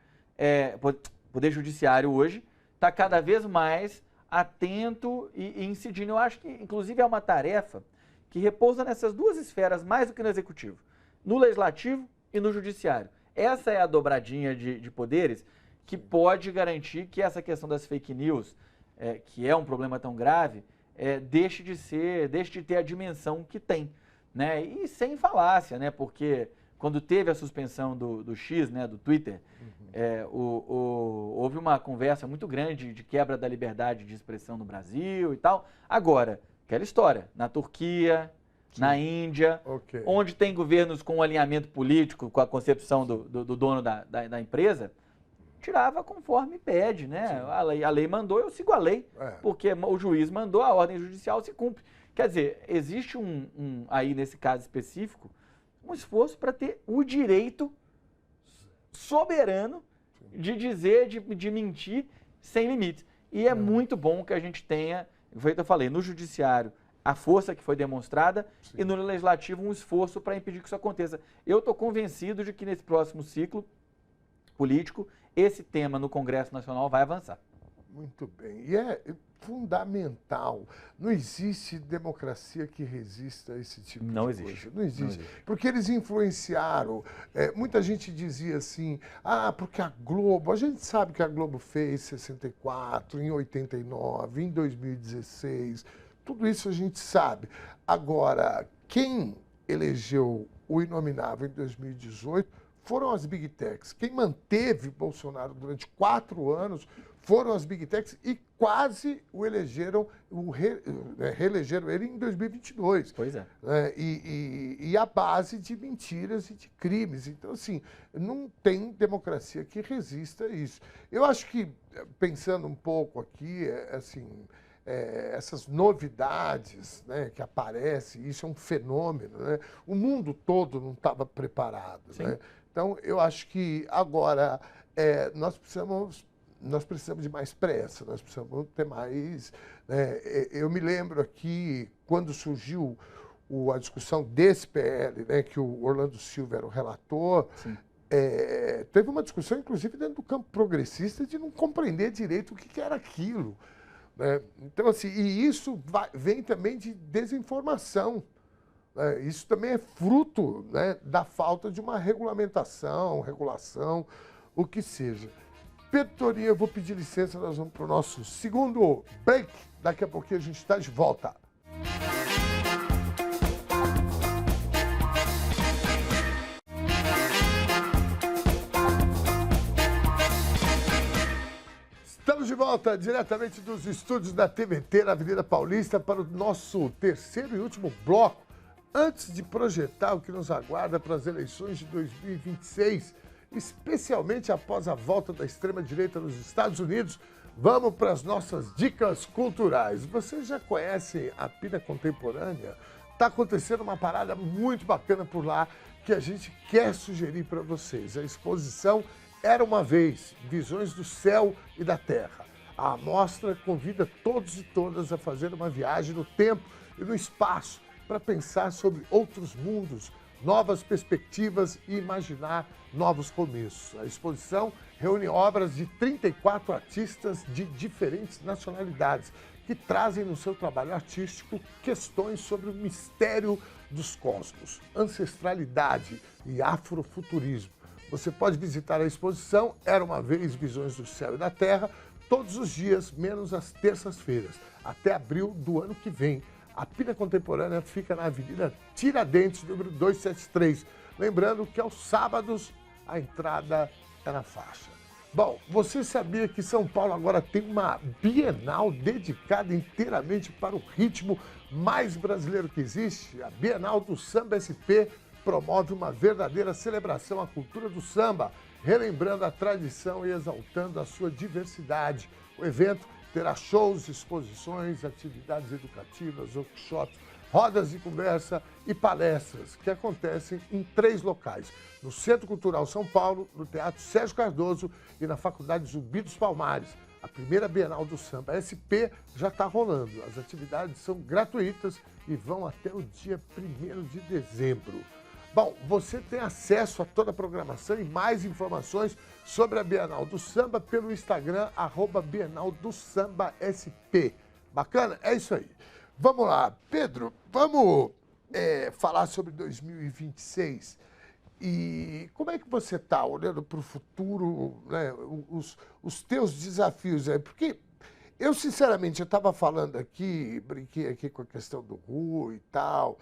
Poder Judiciário hoje, está cada vez mais atento e incidindo. Eu acho que, inclusive, é uma tarefa que repousa nessas duas esferas mais do que no Executivo, no Legislativo e no Judiciário. Essa é a dobradinha de poderes que pode garantir que essa questão das fake news, que é um problema tão grave, deixe de ter a dimensão que tem, né? E sem falácia, né? Porque quando teve a suspensão do X, né, do Twitter, houve uma conversa muito grande de quebra da liberdade de expressão no Brasil e tal. Agora, aquela história, na Turquia, na Índia, onde tem governos com alinhamento político, com a concepção do dono da empresa, tirava conforme pede, né? A lei mandou, eu sigo a lei, porque o juiz mandou, a ordem judicial se cumpre. Quer dizer, existe aí nesse caso específico, um esforço para ter o direito soberano de dizer, de mentir sem limites. E é muito bom que a gente tenha, foi o que eu falei, no judiciário, a força que foi demonstrada e no legislativo um esforço para impedir que isso aconteça. Eu estou convencido de que nesse próximo ciclo político, esse tema no Congresso Nacional vai avançar. Muito bem. E é fundamental. Não existe democracia que resista a esse tipo de coisa. Não existe. Porque eles influenciaram. Muita gente dizia assim, porque a Globo... A gente sabe que a Globo fez 64, em 89, em 2016. Tudo isso a gente sabe. Agora, quem elegeu o inominável em 2018 foram as Big Techs. Quem manteve Bolsonaro durante 4 anos foram as Big Techs e quase reelegeram ele em 2022. Pois é. E a base de mentiras e de crimes. Então, assim, não tem democracia que resista a isso. Eu acho que, pensando um pouco aqui, essas novidades, né, que aparecem, isso é um fenômeno, né? O mundo todo não estava preparado. Né? Então, eu acho que agora nós precisamos de mais pressa, nós precisamos ter mais... Né? Eu me lembro aqui, quando surgiu a discussão desse PL, né, que o Orlando Silva era o relator, teve uma discussão, inclusive, dentro do campo progressista, de não compreender direito o que era aquilo. Né? Então, assim, e isso vem também de desinformação. Né? Isso também é fruto, né, da falta de uma regulação, o que seja. Pedro Torinho, eu vou pedir licença, nós vamos para o nosso segundo break. Daqui a pouquinho a gente está de volta. Estamos de volta diretamente dos estúdios da TVT na Avenida Paulista para o nosso terceiro e último bloco, antes de projetar o que nos aguarda para as eleições de 2026, especialmente após a volta da extrema-direita nos Estados Unidos. Vamos para as nossas dicas culturais. Vocês já conhecem a Pina Contemporânea? Está acontecendo uma parada muito bacana por lá que a gente quer sugerir para vocês. A exposição Era Uma Vez, Visões do Céu e da Terra. A mostra convida todos e todas a fazer uma viagem no tempo e no espaço para pensar sobre outros mundos, novas perspectivas e imaginar novos começos. A exposição reúne obras de 34 artistas de diferentes nacionalidades que trazem no seu trabalho artístico questões sobre o mistério dos cosmos, ancestralidade e afrofuturismo. Você pode visitar a exposição Era Uma Vez, Visões do Céu e da Terra, todos os dias, menos as terças-feiras, até abril do ano que vem. A Pina Contemporânea fica na Avenida Tiradentes, número 273. Lembrando que aos sábados a entrada é na faixa. Bom, você sabia que São Paulo agora tem uma Bienal dedicada inteiramente para o ritmo mais brasileiro que existe? A Bienal do Samba SP promove uma verdadeira celebração à cultura do samba, relembrando a tradição e exaltando a sua diversidade. O evento terá shows, exposições, atividades educativas, workshops, rodas de conversa e palestras que acontecem em 3 locais: no Centro Cultural São Paulo, no Teatro Sérgio Cardoso e na Faculdade Zumbi dos Palmares. A primeira Bienal do Samba SP já está rolando. As atividades são gratuitas e vão até o dia 1º de dezembro. Bom, você tem acesso a toda a programação e mais informações sobre a Bienal do Samba pelo Instagram, @Bienal do Samba SP. Bacana? É isso aí. Vamos lá. Pedro, vamos falar sobre 2026. E como é que você está olhando para o futuro, né, os teus desafios aí? Porque eu, sinceramente, eu estava falando aqui, brinquei aqui com a questão do Rui e tal,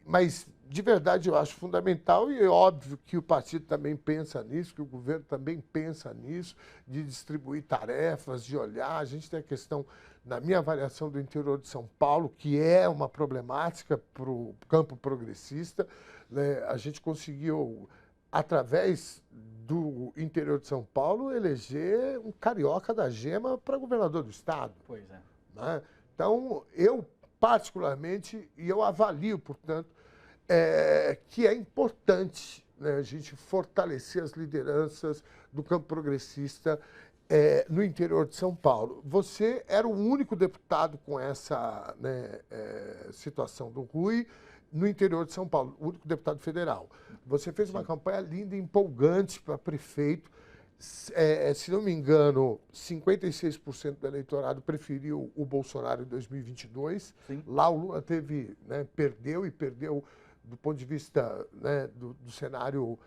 mas de verdade eu acho fundamental e é óbvio que o partido também pensa nisso, que o governo também pensa nisso, de distribuir tarefas, de olhar. A gente tem a questão, na minha avaliação, do interior de São Paulo, que é uma problemática para o campo progressista, né? A gente conseguiu, através do interior de São Paulo, eleger um carioca da gema para governador do estado. Pois é. Né? Então, eu particularmente, e eu avalio, portanto, que é importante, né, a gente fortalecer as lideranças do campo progressista no interior de São Paulo. Você era o único deputado com essa, né, situação do Rui no interior de São Paulo, o único deputado federal. Você fez uma campanha linda e empolgante para prefeito. Se não me engano, 56% do eleitorado preferiu o Bolsonaro em 2022. Sim. Lá o Lula teve, né, perdeu do ponto de vista, né, do cenário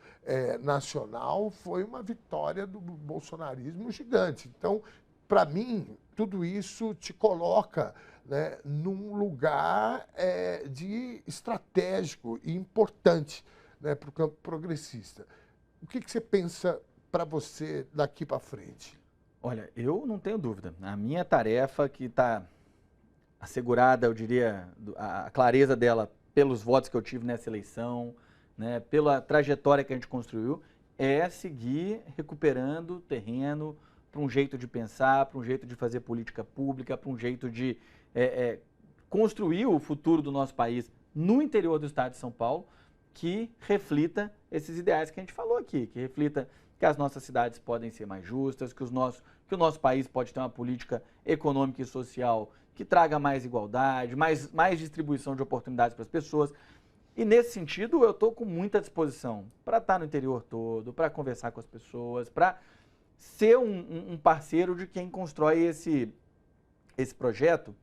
nacional, foi uma vitória do bolsonarismo gigante. Então, para mim, tudo isso te coloca, né, num lugar de estratégico e importante, né, para o campo progressista. O que você pensa para você daqui para frente? Olha, eu não tenho dúvida. A minha tarefa, que está assegurada, eu diria, a clareza dela pelos votos que eu tive nessa eleição, né, pela trajetória que a gente construiu, é seguir recuperando terreno para um jeito de pensar, para um jeito de fazer política pública, para um jeito de construir o futuro do nosso país no interior do estado de São Paulo, que reflita esses ideais que a gente falou aqui, que reflita que as nossas cidades podem ser mais justas, que o nosso país pode ter uma política econômica e social que traga mais igualdade, mais distribuição de oportunidades para as pessoas. E nesse sentido, eu estou com muita disposição para estar no interior todo, para conversar com as pessoas, para ser um parceiro de quem constrói esse projeto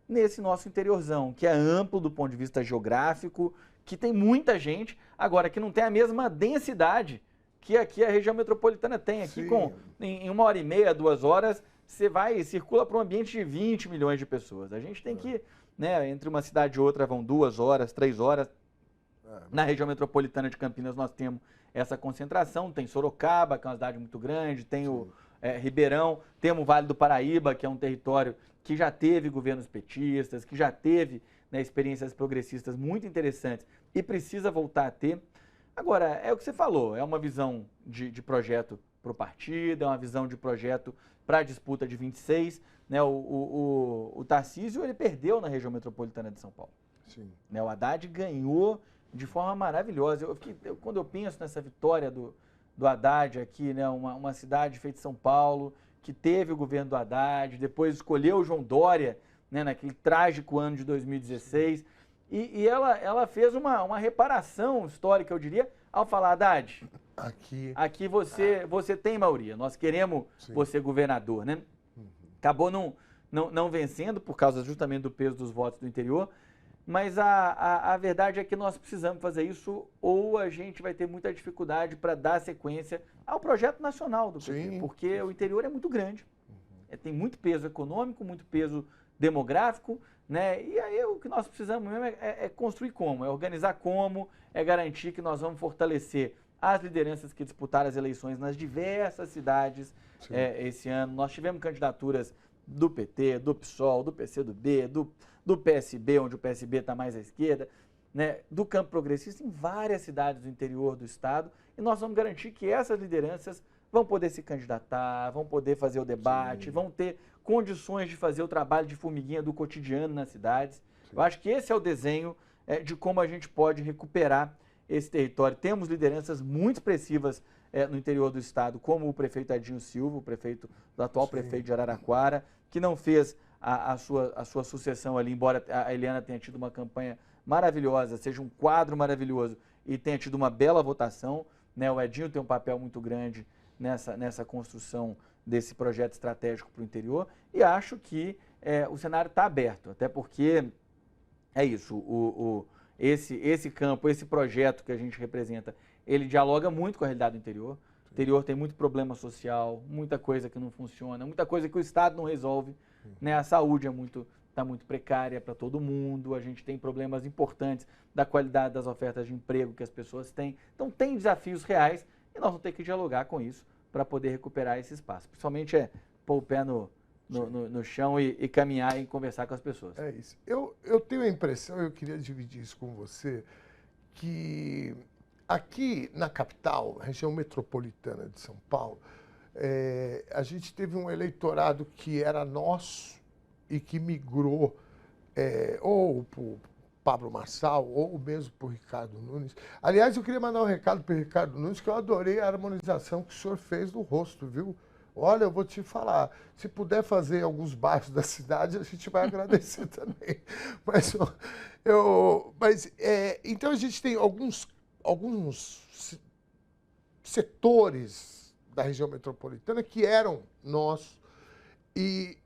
nesse nosso interiorzão, que é amplo do ponto de vista geográfico, que tem muita gente, agora que não tem a mesma densidade que aqui a região metropolitana tem. Aqui em 1h30, 2 horas, você circula para um ambiente de 20 milhões de pessoas. A gente tem que, né, entre uma cidade e outra vão 2 horas, 3 horas. Na região metropolitana de Campinas nós temos essa concentração, tem Sorocaba, que é uma cidade muito grande, tem o Ribeirão, temos o Vale do Paraíba, que é um território que já teve governos petistas, que já teve, né, experiências progressistas muito interessantes e precisa voltar a ter. Agora, é o que você falou, é uma visão de projeto para o partido, é uma visão de projeto para a disputa de 26. Né, o Tarcísio, ele perdeu na região metropolitana de São Paulo. Sim. Né, o Haddad ganhou de forma maravilhosa. Quando eu penso nessa vitória do Haddad aqui, né, uma cidade feita em São Paulo, que teve o governo do Haddad, depois escolheu o João Dória, né, naquele trágico ano de 2016, e ela fez uma reparação histórica, eu diria, ao falar: Haddad, aqui você tem maioria, nós queremos você governador, né? Acabou não vencendo por causa justamente do peso dos votos do interior, mas a verdade é que nós precisamos fazer isso, ou a gente vai ter muita dificuldade para dar sequência ao projeto nacional do PT, porque o interior é muito grande, tem muito peso econômico, muito peso demográfico, né? E aí o que nós precisamos mesmo é construir como, é organizar como, é garantir que nós vamos fortalecer as lideranças que disputaram as eleições nas diversas cidades esse ano. Nós tivemos candidaturas do PT, do PSOL, do PCdoB, do PSB, onde o PSB está mais à esquerda, né, do campo progressista em várias cidades do interior do estado, e nós vamos garantir que essas lideranças vão poder se candidatar, vão poder fazer o debate, vão ter condições de fazer o trabalho de formiguinha do cotidiano nas cidades. Eu acho que esse é o desenho de como a gente pode recuperar esse território. Temos lideranças muito expressivas no interior do estado, como o prefeito Edinho Silva, o atual prefeito de Araraquara, que não fez a sua sucessão ali, embora a Eliana tenha tido uma campanha maravilhosa, seja um quadro maravilhoso e tenha tido uma bela votação, né? O Edinho tem um papel muito grande nessa construção desse projeto estratégico para o interior, e acho que o cenário está aberto, até porque é isso, esse campo, esse projeto que a gente representa, ele dialoga muito com a realidade do interior. O interior tem muito problema social, muita coisa que não funciona, muita coisa que o Estado não resolve, né? A saúde está muito precária para todo mundo, a gente tem problemas importantes da qualidade das ofertas de emprego que as pessoas têm. Então tem desafios reais e nós vamos ter que dialogar com isso para poder recuperar esse espaço. Principalmente pôr o pé no chão e caminhar e conversar com as pessoas. É isso. Eu tenho a impressão, eu queria dividir isso com você, que aqui na capital, região metropolitana de São Paulo, a gente teve um eleitorado que era nosso e que migrou ou para o Pablo Marçal ou mesmo para o Ricardo Nunes. Aliás, eu queria mandar um recado para o Ricardo Nunes, que eu adorei a harmonização que o senhor fez no rosto, viu? Olha, eu vou te falar, se puder fazer em alguns bairros da cidade, a gente vai agradecer também. Então a gente tem alguns setores da região metropolitana que eram nossos e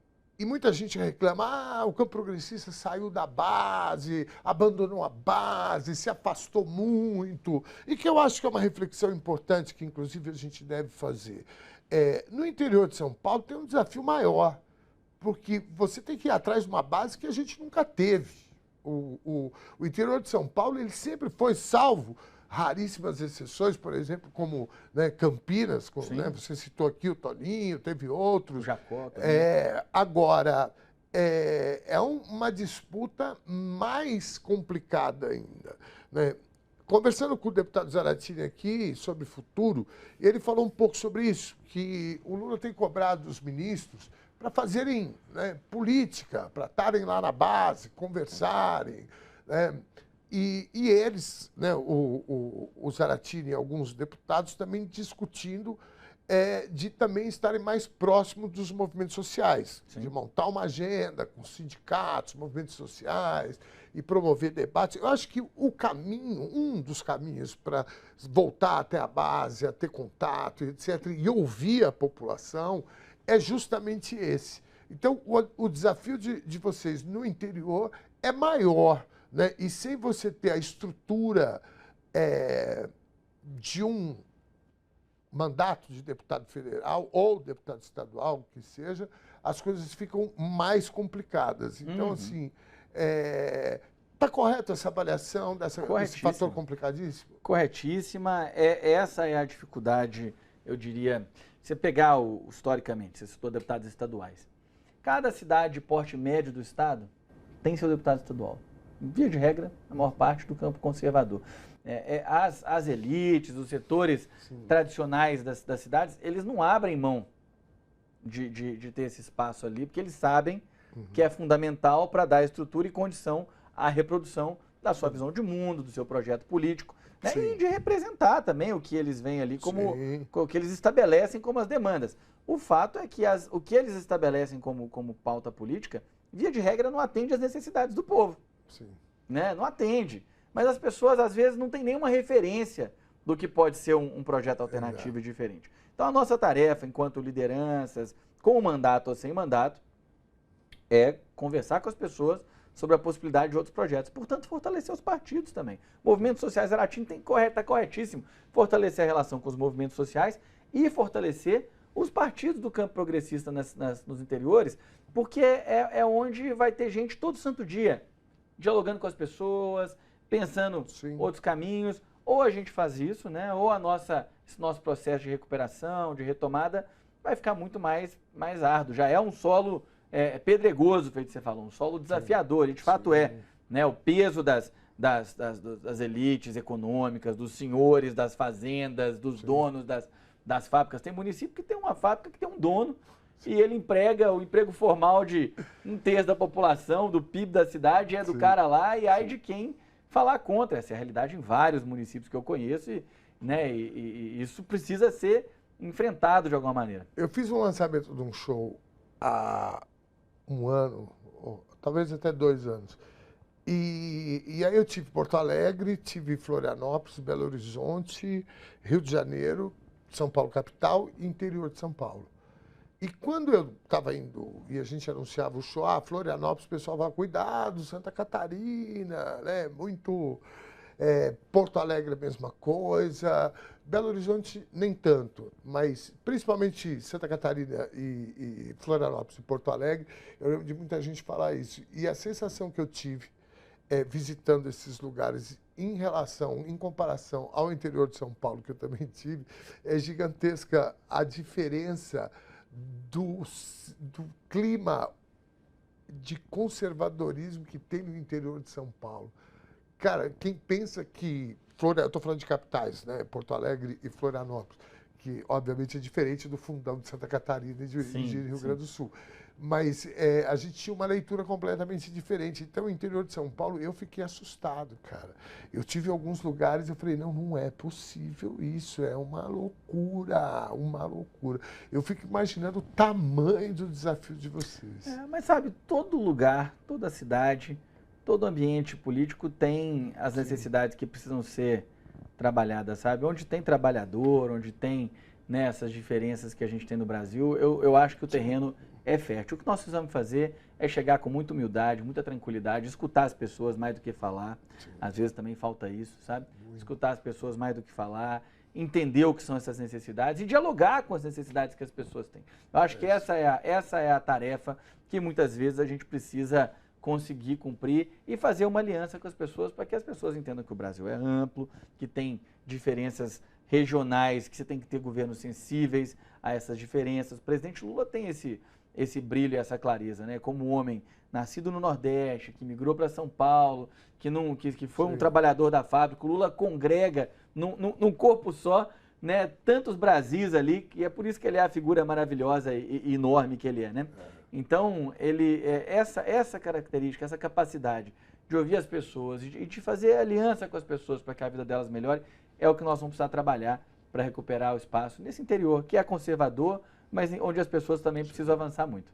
muita gente reclama, o campo progressista saiu da base, abandonou a base, se afastou muito, e que eu acho que é uma reflexão importante que, inclusive, a gente deve fazer. No interior de São Paulo tem um desafio maior, porque você tem que ir atrás de uma base que a gente nunca teve. O interior de São Paulo ele sempre foi salvo raríssimas exceções, por exemplo, como, né, Campinas, né, você citou aqui o Toninho, teve outros. O Jacó também. Agora, é uma disputa mais complicada ainda, né? Conversando com o deputado Zaratini aqui sobre futuro, ele falou um pouco sobre isso, que o Lula tem cobrado os ministros para fazerem, né, política, para estarem lá na base, conversarem, né? E eles, né, o Zaratini e alguns deputados também discutindo de também estarem mais próximos dos movimentos sociais, de montar uma agenda com sindicatos, movimentos sociais e promover debates. Eu acho que um dos caminhos para voltar até a base, a ter contato, etc., e ouvir a população, é justamente esse. Então, o desafio de vocês no interior é maior, né? E sem você ter a estrutura de um mandato de deputado federal ou deputado estadual, que seja, as coisas ficam mais complicadas. Então, assim, está correta essa avaliação desse fator complicadíssimo? Corretíssima. Essa é a dificuldade, eu diria. Você pegar historicamente, você citou deputados estaduais. Cada cidade de porte médio do estado tem seu deputado estadual. Via de regra, a maior parte do campo conservador. As elites, os setores tradicionais das cidades, eles não abrem mão de ter esse espaço ali, porque eles sabem que é fundamental para dar estrutura e condição à reprodução da sua visão de mundo, do seu projeto político, né? E de representar também o que eles veem ali como o que eles estabelecem como as demandas. O fato é que o que eles estabelecem como pauta política, via de regra, não atende às necessidades do povo. Né? Não atende. Mas as pessoas, às vezes, não têm nenhuma referência do que pode ser um projeto alternativo e diferente. Então, a nossa tarefa, enquanto lideranças, com mandato ou sem mandato, é conversar com as pessoas sobre a possibilidade de outros projetos. Portanto, fortalecer os partidos também. Movimentos sociais, Zaratini está corretíssimo. Fortalecer a relação com os movimentos sociais e fortalecer os partidos do campo progressista nos interiores, porque é onde vai ter gente todo santo dia, dialogando com as pessoas, pensando outros caminhos. Ou a gente faz isso, né? Ou esse nosso processo de recuperação, de retomada, vai ficar muito mais árduo. Já é um solo pedregoso, feito você falou, um solo desafiador, e de fato né? O peso das elites econômicas, dos senhores das fazendas, dos donos das fábricas. Tem município que tem uma fábrica que tem um dono e ele emprega o emprego formal de 1/3 da população, do PIB da cidade, do cara lá, e aí de quem falar contra. Essa é a realidade em vários municípios que eu conheço, né? E isso precisa ser enfrentado de alguma maneira. Eu fiz um lançamento de um show há um ano, ou talvez até 2 anos. E aí eu tive Porto Alegre, tive Florianópolis, Belo Horizonte, Rio de Janeiro, São Paulo capital e interior de São Paulo. E quando eu estava indo e a gente anunciava o show, Florianópolis, o pessoal vai, cuidado, Santa Catarina, né? Muito... Porto Alegre a mesma coisa, Belo Horizonte nem tanto, mas principalmente Santa Catarina e Florianópolis e Porto Alegre, eu lembro de muita gente falar isso. E a sensação que eu tive visitando esses lugares em comparação ao interior de São Paulo, que eu também tive, é gigantesca a diferença do clima de conservadorismo que tem no interior de São Paulo. Cara, quem pensa que... eu estou falando de capitais, né? Porto Alegre e Florianópolis, que obviamente é diferente do fundão de Santa Catarina e de Rio Grande do Sul. Mas a gente tinha uma leitura completamente diferente. Então, no interior de São Paulo, eu fiquei assustado, cara. Eu tive alguns lugares, eu falei, não é possível isso, é uma loucura, uma loucura. Eu fico imaginando o tamanho do desafio de vocês. Mas sabe, todo lugar, toda cidade, todo ambiente político tem as necessidades que precisam ser trabalhadas, sabe? Onde tem trabalhador, onde tem, né, essas diferenças que a gente tem no Brasil, eu acho que o terreno é fértil. O que nós precisamos fazer é chegar com muita humildade, muita tranquilidade, escutar as pessoas mais do que falar. Sim. Às vezes também falta isso, sabe? Escutar as pessoas mais do que falar, entender o que são essas necessidades e dialogar com as necessidades que as pessoas têm. Eu acho que essa é a tarefa que muitas vezes a gente precisa conseguir cumprir e fazer uma aliança com as pessoas para que as pessoas entendam que o Brasil é amplo, que tem diferenças regionais, que você tem que ter governos sensíveis a essas diferenças. O presidente Lula tem esse brilho e essa clareza, né? Como um homem nascido no Nordeste, que migrou para São Paulo, que foi um trabalhador da fábrica. O Lula congrega num corpo só, né, tantos Brasis ali, e é por isso que ele é a figura maravilhosa e enorme que ele é, né? Então, essa característica, essa capacidade de ouvir as pessoas e de fazer aliança com as pessoas para que a vida delas melhore, é o que nós vamos precisar trabalhar para recuperar o espaço nesse interior, que é conservador, mas onde as pessoas também precisam avançar muito.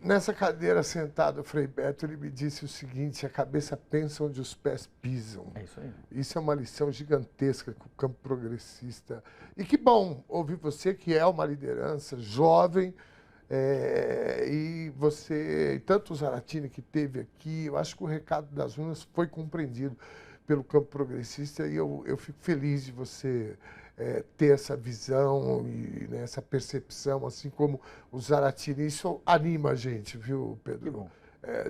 Nessa cadeira sentado, o Frei Beto, ele me disse o seguinte: a cabeça pensa onde os pés pisam. É isso aí. Isso é uma lição gigantesca com o campo progressista. E que bom ouvir você, que é uma liderança jovem, e você, e tanto o Zaratini que teve aqui, eu acho que o recado das urnas foi compreendido pelo campo progressista e eu fico feliz de você ter essa visão e, né, essa percepção, assim como o Zaratini. Isso anima a gente, viu, Pedro? Que bom.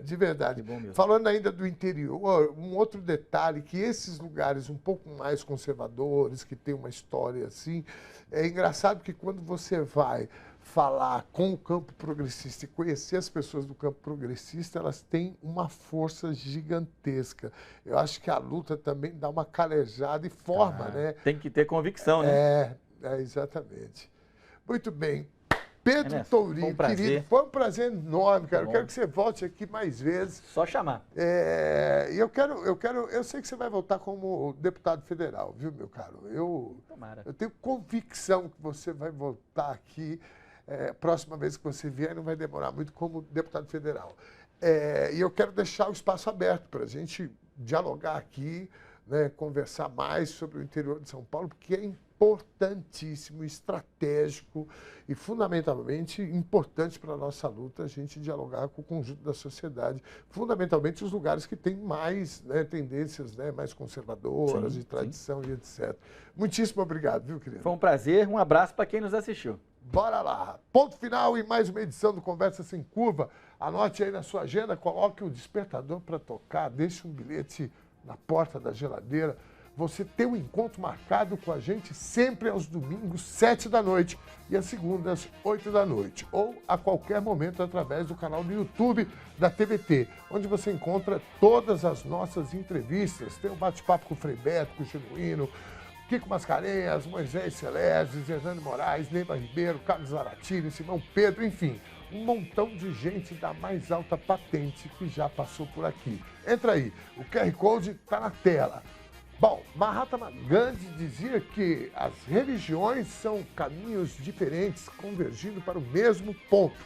De verdade. Que bom mesmo. Falando ainda do interior, um outro detalhe, que esses lugares um pouco mais conservadores, que tem uma história assim, é engraçado que quando você vai falar com o campo progressista e conhecer as pessoas do campo progressista, elas têm uma força gigantesca. Eu acho que a luta também dá uma calejada e forma, né? Tem que ter convicção, né? Exatamente. Muito bem. Pedro Tourinho, querido, foi um prazer enorme, cara. Eu quero que você volte aqui mais vezes. Só chamar. E eu sei que você vai voltar como deputado federal, viu, meu caro? Tomara. Eu tenho convicção que você vai voltar aqui. Próxima vez que você vier, não vai demorar muito como deputado federal. E eu quero deixar o espaço aberto para a gente dialogar aqui, né, conversar mais sobre o interior de São Paulo, porque é importantíssimo, estratégico e fundamentalmente importante para a nossa luta a gente dialogar com o conjunto da sociedade, fundamentalmente os lugares que têm mais, né, tendências, né, mais conservadoras, de tradição e etc. Muitíssimo obrigado, viu, querido? Foi um prazer, um abraço para quem nos assistiu. Bora lá. Ponto final em mais uma edição do Conversa Sem Curva. Anote aí na sua agenda, coloque o despertador para tocar, deixe um bilhete na porta da geladeira. Você tem um encontro marcado com a gente sempre aos domingos, 7 da noite, e às segundas, 8 da noite. Ou a qualquer momento através do canal do YouTube da TVT, onde você encontra todas as nossas entrevistas. Tem um bate-papo com o Frei Beto, com o Genuíno, Kiko Mascarenhas, Moisés Celeste, Hernani Moraes, Neiva Ribeiro, Carlos Zaratini, Simão Pedro, enfim, um montão de gente da mais alta patente que já passou por aqui. Entra aí, o QR Code está na tela. Bom, Mahatma Gandhi dizia que as religiões são caminhos diferentes convergindo para o mesmo ponto.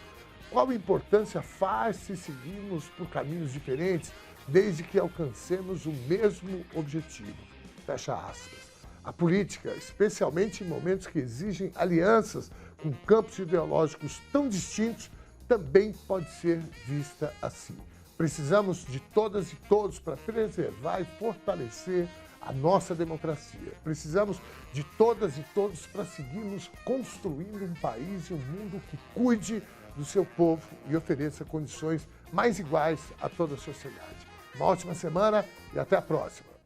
Qual importância faz se seguirmos por caminhos diferentes desde que alcancemos o mesmo objetivo? Fecha aspas. A política, especialmente em momentos que exigem alianças com campos ideológicos tão distintos, também pode ser vista assim. Precisamos de todas e todos para preservar e fortalecer a nossa democracia. Precisamos de todas e todos para seguirmos construindo um país e um mundo que cuide do seu povo e ofereça condições mais iguais a toda a sociedade. Uma ótima semana e até a próxima.